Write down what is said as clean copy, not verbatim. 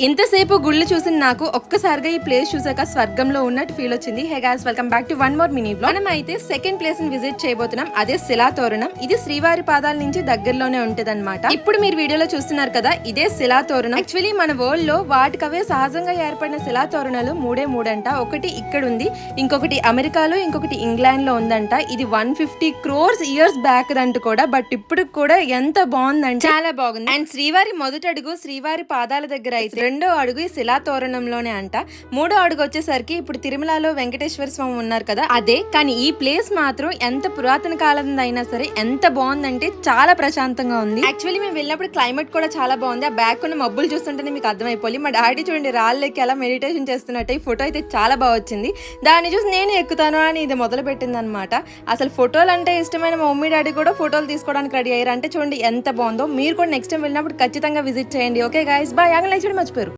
ఇంతసేపు గుళ్ళు చూసిన నాకు ఒక్కసారిగా ఈ ప్లేస్ చూసాక స్వర్గంలో ఉన్నట్టు ఫీల్ వచ్చింది. Hey guys, welcome back to one more mini blog. మనం అయితే సెకండ్ ప్లేస్ ని విజిట్ చేయబోతున్నాం. అదే శిలాతోరణం. ఇది శ్రీవారి పాదాల నుంచి దగ్గరలోనే ఉంటది అనమాట. ఇప్పుడు మీరు వీడియోలో చూస్తున్నారు కదా, ఇదే శిలాతోరణం. యాక్చువల్లీ మన వరల్డ్ లో వాటికవే సహజంగా ఏర్పడిన శిలాతోరణాలు మూడంట. ఒకటి ఇక్కడ ఉంది, ఇంకొకటి అమెరికాలో, ఇంకొకటి ఇంగ్లాండ్ లో ఉందంట. ఇది 150 crores ఇయర్స్ బ్యాక్ దంట కూడా. బట్ ఇప్పుడు కూడా ఎంత బాగుందంటే చాలా బాగుంది. అండ్ శ్రీవారి మొదటి అడుగు శ్రీవారి పాదాల దగ్గర అయితే, రెండో అడుగు ఈ శిలాతోరణంలోనే అంట. మూడో అడుగు వచ్చేసరికి ఇప్పుడు తిరుమలలో వెంకటేశ్వర స్వామి ఉన్నారు కదా, అదే. కానీ ఈ ప్లేస్ మాత్రం ఎంత పురాతన కాలం అయినా సరే ఎంత బాగుందంటే చాలా ప్రశాంతంగా ఉంది. యాక్చువల్లీ మేము వెళ్ళినప్పుడు క్లైమేట్ కూడా చాలా బాగుంది. ఆ బ్యాక్ ఉన్న మబ్బులు చూస్తుంటేనే మీకు అర్థమైపోయి. మా డాడీ చూడండి రాళ్ళెక్కి అలా మెడిటేషన్ చేస్తున్నట్టు. ఈ ఫోటో అయితే చాలా బాగా వచ్చింది. దాన్ని చూసి నేను ఎక్కుతాను అని ఇది మొదలు పెట్టింది అనమాట. అసలు ఫోటోలు అంటే ఇష్టమైన మా మమ్మీ డాడీ కూడా ఫోటోలు తీసుకోవడానికి రెడీ అయ్యారు. అంటే చూడండి ఎంత బాగుందో. మీరు కూడా నెక్స్ట్ టైం వెళ్ళినప్పుడు ఖచ్చితంగా విజిట్ చేయండి. Okay guys, bye. లైక్ చేయడం మర్చిపోకండి.